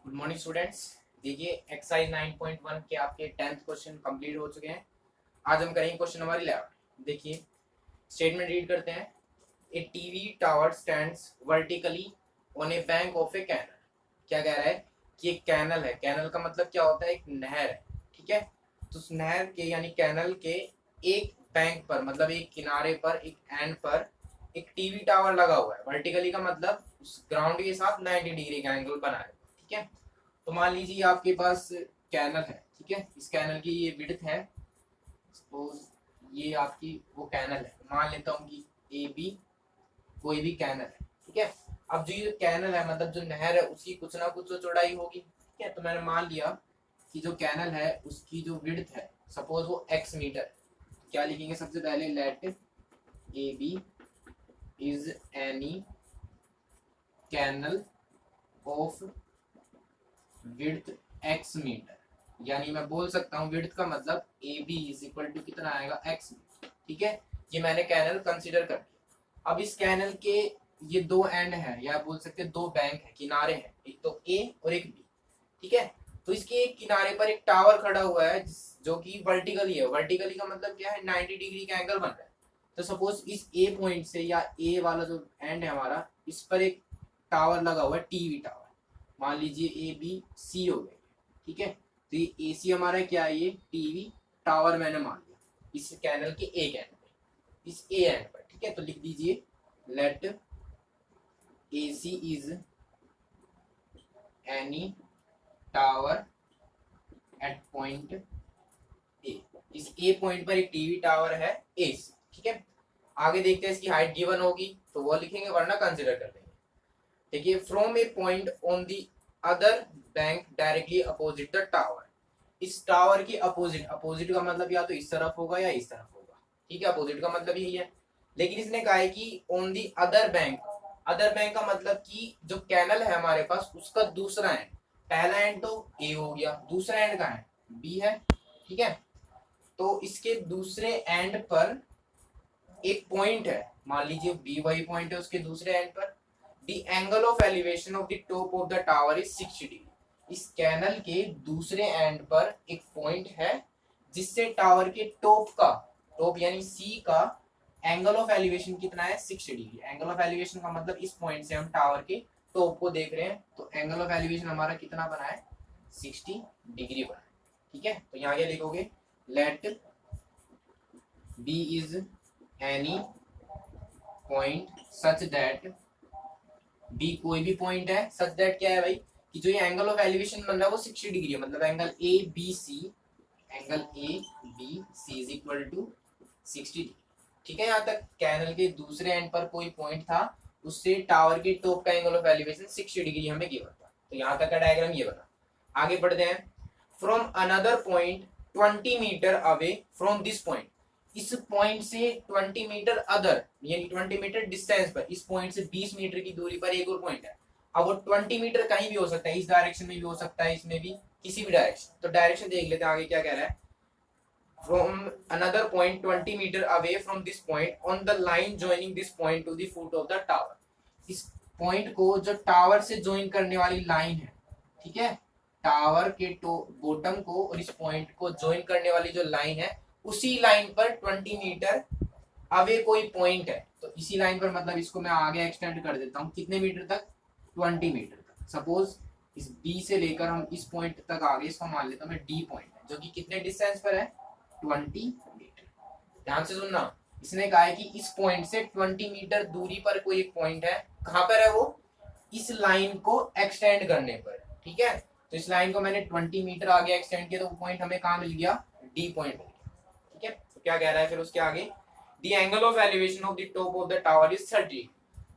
Good morning students. देखिए exercise 9.1 के आपके 10th क्वेश्चन कंप्लीट हो चुके हैं। आज हम करेंगे क्वेश्चन नंबर 11। देखिए स्टेटमेंट रीड करते हैं। A TV tower stands vertically on a bank of a canal. क्या कह रहा है कि एक कैनल है। कैनल का मतलब क्या होता है? एक नहर है। ठीक है, तो उस नहर के यानी कैनल के एक बैंक पर मतलब एक किनारे पर एक एंड पर एक टीवी टावर लगा हुआ है। वर्टिकली का मतलब उस ग्राउंड के साथ 90 डिग्री का एंगल बना है। ठीक है, तो मान लीजिए आपके पास कैनल है। ठीक है, इस कैनल की ये विड्थ है, सपोज ये आपकी वो कैनल है। मान लेता हूँ कि ए बी कोई भी कैनल है। ठीक है, अब जो ये कैनल है मतलब जो नहर है उसकी कुछ ना कुछ तो चौड़ाई होगी। ठीक है, तो मैंने मान लिया कि जो कैनल है उसकी जो विड्थ है सपोज वो x मीटर है। क्या लिखेंगे? सबसे पहले let A B is any canal of width x metre, यानी मैं बोल सकता हूँ विड्थ का मतलब A B is equal to कितना आएगा? x metre. ठीक है, ये मैंने कैनल कंसीडर कर लिया। अब इस कैनल के ये दो एंड है या बोल सकते हैं दो बैंक है, किनारे हैं, एक तो ए और एक बी। ठीक है, तो इसके एक किनारे पर एक टावर खड़ा हुआ है जो कि वर्टिकली है। वर्टिकली का मतलब क्या है? 90 डिग्री का एंगल बन रहा है। तो सपोज इस ए पॉइंट से या ए वाला जो एंड है हमारा, इस पर एक टावर लगा हुआ है, टीवी टावर। मान लीजिए ए बी सी हो गए। ठीक है, तो ये ए सी हमारा क्या है? ये टीवी टावर मैंने मान लिया इस कैनल के एक एंड पे, इस ए एंड पर। ठीक है, तो लिख दीजिए let A C is any tower at point A. इस ए पॉइंट पर एक टीवी टावर है ए सी। ठीक है, आगे देखते हैं इसकी हाइट गिवन होगी तो वो लिखेंगे, वरना कंसिडर कर लेंगे। देखिए from A point on the other bank directly opposite the tower. इस टावर की अपोजिट, अपोजिट का मतलब या तो इस तरफ होगा या इस तरफ होगा। ठीक है, अपोजिट का मतलब यही है, लेकिन इसने कहा है कि on the other bank. Other bank का मतलब कि जो कैनल है हमारे पास उसका दूसरा एंड, पहला एंड तो ए हो गया, दूसरा एंड का है बी है। ठीक है, तो इसके दूसरे एंड पर एक पॉइंट है, मान लीजिए बी वही पॉइंट है उसके दूसरे एंड पर। The angle of elevation of the top of the tower is 60 degree. इस कैनल के दूसरे एंड पर एक पॉइंट है जिससे टावर के टॉप का, टॉप यानी सी का एंगल ऑफ एलिवेशन कितना है? 60 डिग्री। एंगल ऑफ एलिवेशन का मतलब इस पॉइंट से हम टावर के टॉप को देख रहे हैं, तो एंगल ऑफ एलिवेशन हमारा कितना बना है? 60 डिग्री बना है। ठीक है, तो यहाँ क्या लिखोगे? Let B is any point such that, B कोई भी पॉइंट है, सच दैट क्या है भाई कि जो ये एंगल ऑफ एलिवेशन बन रहा है वो 60 डिग्री है, मतलब angle A B C, angle A B C is equal to 60 degree. ठीक है, यहाँ तक कैनल के दूसरे एंड पर कोई पॉइंट था, उससे टावर के टॉप का एंगल ऑफ एलिवेशन 60 डिग्री हमें गिवन था। तो यहाँ तक का डायग्राम ये बना। आगे बढ़ते हैं। From another point 20 metre away from this point. इस पॉइंट से 20 मीटर अदर यानी 20 मीटर डिस्टेंस पर, इस पॉइंट से 20 मीटर की दूरी पर एक और पॉइंट है। अब वो 20 मीटर कहीं भी हो सकता है, इस डायरेक्शन में भी हो सकता है, इसमें भी, किसी भी डायरेक्शन। तो डायरेक्शन देख लेते हैं आगे क्या कह रहा है। From another point 20 metre away from this point on the line joining this point to the foot of the tower. इस पॉइंट को जो टावर से ज्वाइन करने वाली लाइन है, ठीक है, टावर के बॉटम को और इस पॉइंट को ज्वाइन करने वाली जो लाइन है, उसी लाइन पर 20 मीटर अवे कोई पॉइंट है। तो इसी लाइन पर मतलब इसको मैं आगे एक्सटेंड कर देता हूँ कितने मीटर तक? 20 मीटर तक। सपोज इस बी से लेकर हम इस पॉइंट तक आगे, इसको मान लेता हूँ मैं डी पॉइंट है, जो कि कितने डिस्टेंस पर है? 20 मीटर। ध्यान से सुनना, इसने कहा है कि इस पॉइंट से 20 मीटर दूरी पर कोई एक पॉइंट है। कहां पर है वो? इस लाइन को एक्सटेंड करने पर। ठीक है, तो इस लाइन को मैंने 20 मीटर आगे एक्सटेंड किया तो वो पॉइंट हमें कहां मिल गया? डी पॉइंट मिल गया। ठीक है, तो क्या कह रहा है फिर उसके आगे? The angle of elevation of the top of the tower is 30।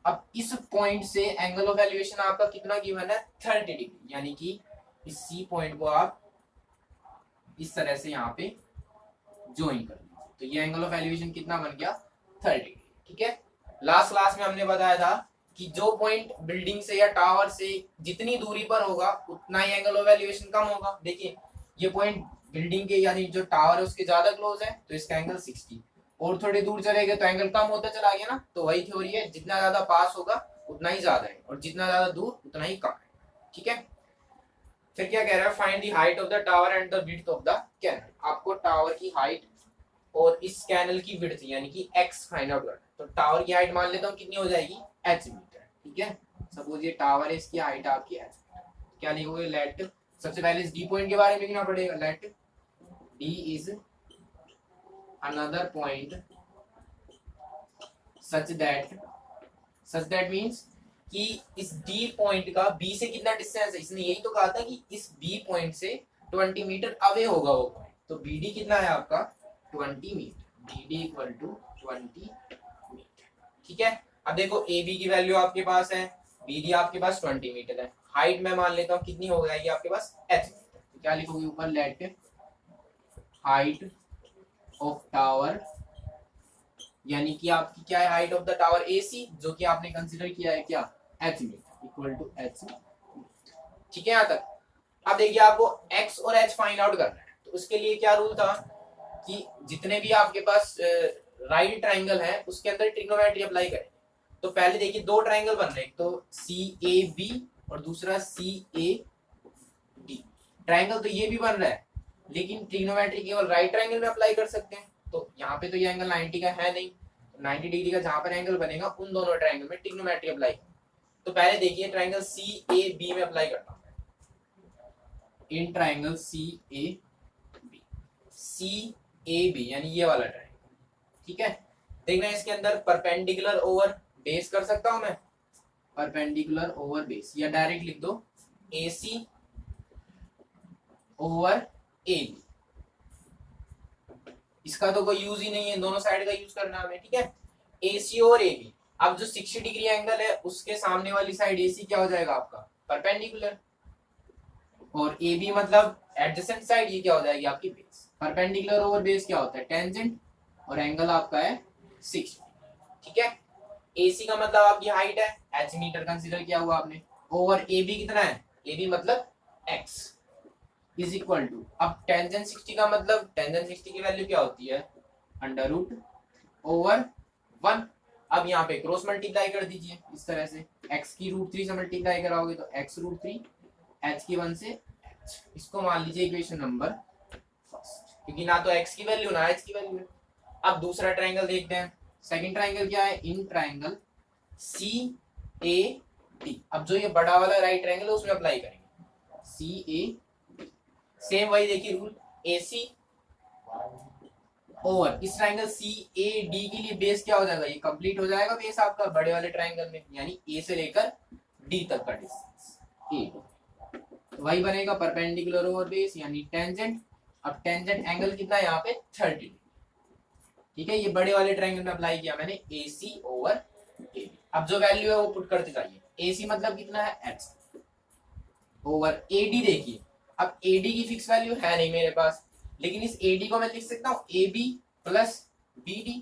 अब इस पॉइंट से एंगल ऑफ एलिवेशन आपका कितना गिवन है? 30 डिग्री, यानी कि इस सी पॉइंट को आप इस तरह से यहाँ पे ज्वाइन कर लीजिए, तो ये एंगल ऑफ एलिवेशन कितना बन गया? 30 डिग्री। ठीक है, लास्ट क्लास में हमने बताया था कि जो पॉइंट बिल्डिंग से या टावर से जितनी दूरी पर होगा उतना ही एंगल ऑफ एलिवेशन कम होगा। देखिए ये पॉइंट बिल्डिंग के यानी जो टावर है उसके ज्यादा क्लोज है, तो इसका एंगल 60, और थोड़ी दूर चले गए तो एंगल कम होता चला गया ना। तो वही थ्योरी है, जितना ज्यादा पास होगा उतना ही ज्यादा है, और जितना ज्यादा दूर उतना ही कम है। ठीक है, फिर क्या कह रहा है, find the height of the tower and the width of the canal. आपको टावर की हाइट और इस कैनल की विड्थ यानी कि x फाइंड आउट करना है। तो टावर की हाइट मान लेता हूँ कितनी हो जाएगी, h मीटर, ठीक है। सपोज ये टावर है, इसकी हाइट आपकी h मीटर। क्या लिखोगे, लेट, सबसे पहले इस डी पॉइंट के बारे में लिखना पड़ेगा, let d is another point such that means कि इस D पॉइंट का B से कितना डिस्टेंस है। इसने यही तो कहा था कि इस B पॉइंट से 20 मीटर अवे होगा वो पॉइंट। तो BD कितना है आपका, 20 metre, BD equal to 20 metre, ठीक है। अब देखो AB की वैल्यू आपके पास है, BD आपके पास 20 मीटर है, हाइट मैं मान लेता हूँ कितनी हो जाएगी आपके पास, h मीटर। तो क्या लिखोगे ऊपर, लेट हाइट ऑफ टावर, यानी कि आपकी क्या है, height of the tower AC, जो कि आपने कंसीडर किया है क्या, h metre, equal to h, ठीक है यहाँ तक। अब देखिए आपको x और h फाइंड आउट करना है, तो उसके लिए क्या रूल था कि जितने भी आपके पास राइट ट्राइंगल है उसके अंदर ट्रिग्नोमेट्री अप्लाई करें। तो पहले देखिए दो ट्राइंगल बन रहे हैं, तो CAB और दूसरा CAD। ट्राइंगल तो ये भी बन रहा है, लेकिन ट्रिग्नोमेट्री केवल राइट ट्राइंगल में अप्लाई कर सकते हैं। तो यहाँ पे तो ये एंगल 90 का है नहीं, 90 डिग्री का जहां पर एंगल बनेगा उन दोनों ट्राइंगल में ट्रिग्नोमेट्री अप्लाई। तो पहले देखिए ट्राइंगल CAB में अप्लाई करता हूं, इन ट्राइंगल CAB यानी ये वाला ट्राइंगल, ठीक है। देखना इसके अंदर परपेंडिकुलर ओवर बेस कर सकता हूं मैं, परपेंडिकुलर ओवर बेस, या डायरेक्ट लिख दो AC ओवर AB। इसका तो कोई यूज ही नहीं है, दोनों साइड का यूज करना हमें, ठीक है। AC और AB, अब जो 60 डिग्री एंगल है उसके सामने वाली साइड AC क्या हो जाएगा आपका, परपेंडिकुलर, और AB मतलब एडजेसेंट साइड, ये क्या हो जाएगी आपकी बेस। परपेंडिकुलर ओवर बेस क्या होता है, टेंजेंट, और एंगल आपका है 60, ठीक है। AC का मतलब आपकी हाइट है, h मीटर कंसीडर किया हुआ आपने, ओवर AB कितना है, AB मतलब x इज इक्वल टू, अब टेंजेंट 60 का मतलब, टेंजेंट 60 की वैल्यू क्या होती है, अंडर रूट ओवर 1। अब यहाँ पे क्रॉस मल्टीप्लाई कर दीजिए इस तरह से, x की √3 से मल्टीप्लाई कराओगे तो x√3, h की 1 से h। इसको मान लीजिए इक्वेशन नंबर फर्स्ट, क्योंकि ना तो x की वैल्यू ना h की वैल्यू है। अब दूसरा ट्राइंगल देखते हैं, सेकंड ट्राइंगल क्या है, इन ट्राइंगल CAD। अब जो ये बड़ा वाला राइट ट्राइंगल है उसमें अप्लाई करेंगे CAD, सेम वही देखिए रूल, AC ओवर इस ट्राइंगल CAD के लिए बेस क्या हो जाएगा, ये कंप्लीट हो जाएगा बेस आपका बड़े वाले ट्राइंगल में, यानी A से लेकर D तक का डिस्टेंस AD, तो वही बनेगा परपेंडिकुलर ओवर बेस यानी टेंजेंट। अब टेंजेंट एंगल कितना है यहाँ पे 30 डिग्री, ठीक है। ये बड़े वाले ट्राइंगल में अप्लाई किया मैंने AC ओवर AB। अब जो वैल्यू है वो पुट करते जाइए, AC मतलब कितना है h ओवर AD। देखिए अब AD की फिक्स वैल्यू है नहीं मेरे पास, लेकिन इस AD को मैं लिख सकता हूँ AB प्लस BD,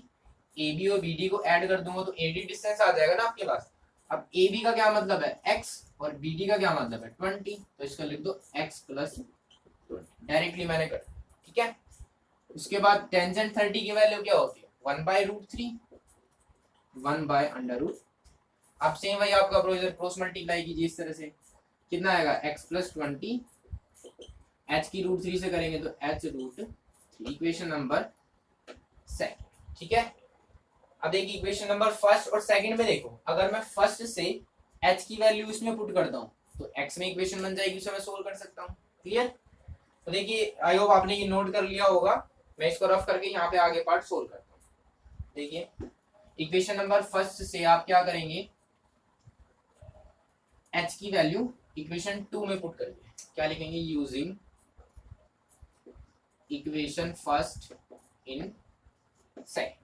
AB और BD को ऐड कर दूंगा तो AD डिस्टेंस आ जाएगा ना आपके पास। अब AB का क्या मतलब है x और BD का क्या मतलब है 20, तो इसका लिख दो x प्लस 20, डायरेक्टली मैंने कर, ठीक है। उसके बाद टेंजेंट 30 की वैल्यू क्या होती है 1/√3, 1/√। अब सेम वही आपका प्रोसीजर, क्रॉस मल्टीप्लाई कीजिए इस तरह से, कितना आएगा x प्लस 20, h की √3 से करेंगे तो h√3, इक्वेशन नंबर सेकंड, ठीक है। अब देखिए इक्वेशन नंबर फर्स्ट और सेकंड में देखो, अगर मैं फर्स्ट से h की वैल्यू इसमें पुट करता हूँ तो x में इक्वेशन बन जाएगी, उसे मैं सोल्व कर सकता हूँ, क्लियर। तो देखिए आई होप आपने ये नोट कर लिया होगा, मैं इसको रफ करके यहाँ पे आगे पार्ट सोल्व करता हूँ। देखिए इक्वेशन नंबर फर्स्ट से आप क्या करेंगे, h की वैल्यू इक्वेशन 2 में पुट करेंगे, क्या लिखेंगे, using equation first in second.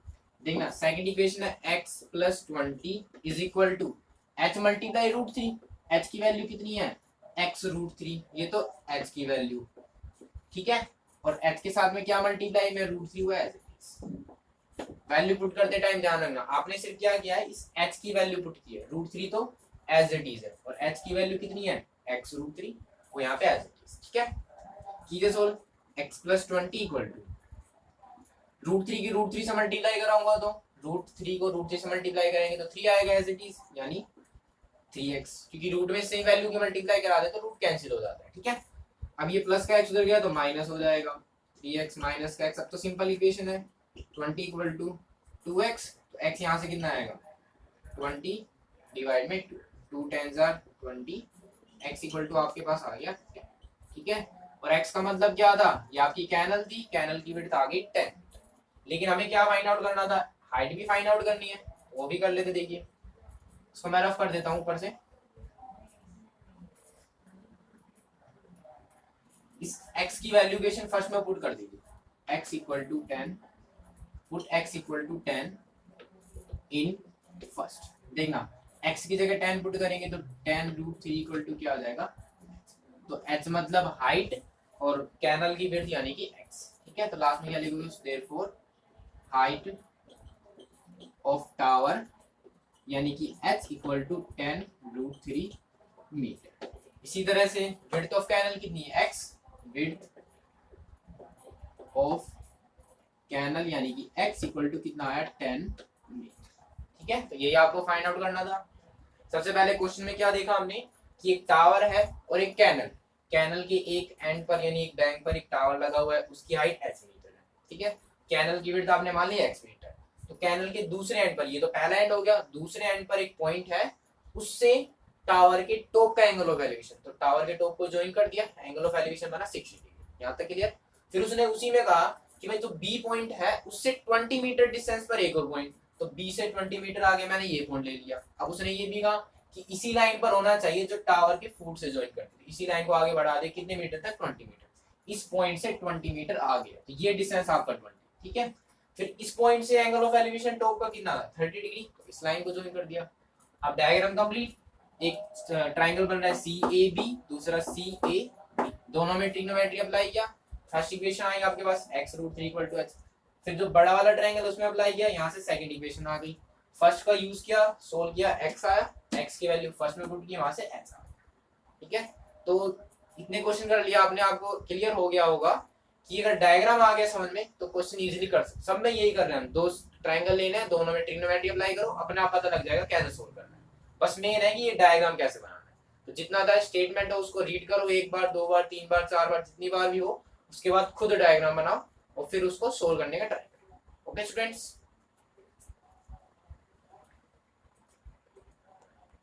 देखना सेकंड इक्वेशन है x plus 20 is equal to h multiply √3, h की वैल्यू कितनी है x√3, ये तो h की वैल्यू, ठीक है। और h के साथ में क्या मल्टीप्लाई में √3 हुआ है, वैल्यू पुट करते टाइम ध्यान रखना आपने सिर्फ क्या किया है, इस h की वैल्यू पुट की है, √3 तो एज इट इज है, और h की वैल्यू कितनी है x√3, वो यहाँ पे एज इट इज, ठीक है। कीजिए solve, x plus 20 equal to √3 की √3 से मल्टीप्लाई कराऊंगा तो √3 को √3 से मल्टीप्लाई करेंगे तो 3 आएगा एज इट इज, यानी 3x, क्योंकि रूट में सेम वैल्यू की मल्टीप्लाई करा दे तो रूट कैंसिल हो जाता है, ठीक है। अब ये प्लस का एक्स उधर गया तो माइनस हो जाएगा, 3x माइनस का एक्स। अब तो सिंपल इक्वेशन है, 20 इक्वल टू 2x, तो x यहाँ से कितना आएगा 20 डिवाइड में 2, 2 10 आर 20, x इक्वल टू आपके पास आ गया 10, ठीक है। और x का मतलब क्या था, ये आपकी कैनल थी, कैनल की विड्थ आ गई 10, लेकिन हमें क्या फाइंड आउट करना था, हाइट भी फाइंड आउट करनी है, वो भी कर लेते। देखिए इसको मैं रफ कर देता हूँ ऊपर से, इस x की वैल्यूएशन फर्स्ट में पुट कर दीजिए, x equal to 10, put x equal to 10 in first. देखना x की जगह 10 पुट करेंगे तो 10 रूट 3 इक्वल टू क्या आ जाएगा, तो h मतलब हाइट और कैनल की विड्थ यानी कि x, ठीक है। तो लास्ट में क्या लिखोगे, देयरफॉर हाइट ऑफ टावर यानी कि h equal to 10 root 3 metre. इसी तरह से विड्थ ऑफ कैनल कितनी है x, विड्थ ऑफ कैनल यानी कि x इक्वल टू कितना आया 10 मीटर, ठीक है। तो यही आपको फाइंड आउट करना था। सबसे पहले क्वेश्चन में क्या देखा हमने कि एक टावर है और एक कैनल, कैनल के एक एंड पर यानी एक बैंक पर एक टावर लगा हुआ है, उसकी हाइट h मीटर है, ठीक है। कैनल की विड्थ आपने मान ली x मीटर, तो कैनल के दूसरे एंड पर, ये तो पहला एंड हो गया, दूसरे एंड पर एक पॉइंट है, उससे टावर के टॉप का एंगल ऑफ एलिवेशन, तो टावर के टॉप को ज्वाइन कर दिया, एंगल ऑफ एलिवेशन बना 60 डिग्री, यहाँ तक क्लियर। फिर उसने उसी में कहा कि भाई जो बी पॉइंट है उससे 20 मीटर डिस्टेंस पर एक और पॉइंट, तो बी से 20 मीटर आगे मैंने ये पॉइंट ले लिया। अब उसने ये भी कहा कि इसी लाइन पर होना चाहिए जो टावर के फुट से ज्वाइन करती है, इसी लाइन को आगे बढ़ा दे कितने मीटर तक, 20 मीटर, इस पॉइंट से 20 मीटर आगे, तो ये डिस्टेंस आपका 20, ठीक है। फिर इस पॉइंट से एंगल ऑफ एलिवेशन टॉप का कितना था 30 डिग्री, तो इस लाइन को ज्वाइन कर दिया। अब डायग्राम कंप्लीट, एक ट्रायंगल बन रहा है CAB, दूसरा CA, दोनों में ट्रिग्नोमेट्री अप्लाई किया, फर्स्ट इक्वेशन आई आपके पास x root 3 equal to h। फिर जो बड़ा वाला ट्रायंगल उसमें अप्लाई किया, यहाँ से सेकंड इक्वेशन आ गई, फर्स्ट का यूज किया, सोल्व किया, x आया, x की वैल्यू फर्स्ट में पुट की, वहां से h आया, ठीक है। तो इतने क्वेश्चन कर लिया आपने, आपको क्लियर हो गया होगा कि अगर डायग्राम आ गया समझ में तो क्वेश्चन इजीली कर सकते। सब में यही कर रहे हैं हम, दो ट्रायंगल लेने हैं, दोनों में ट्रिग्नोमेट्री अप्लाई करो, अपने आप पता लग जाएगा कैसे सोल्व करना है। बस मेन है कि ये डायग्राम कैसे बनाना है। तो जितना था स्टेटमेंट है उसको रीड करो, एक बार, दो बार, तीन बार, चार बार, जितनी बार भी हो, उसके बाद खुद डायग्राम बनाओ और फिर उसको सोल्व करने का ट्राई करो। Okay students.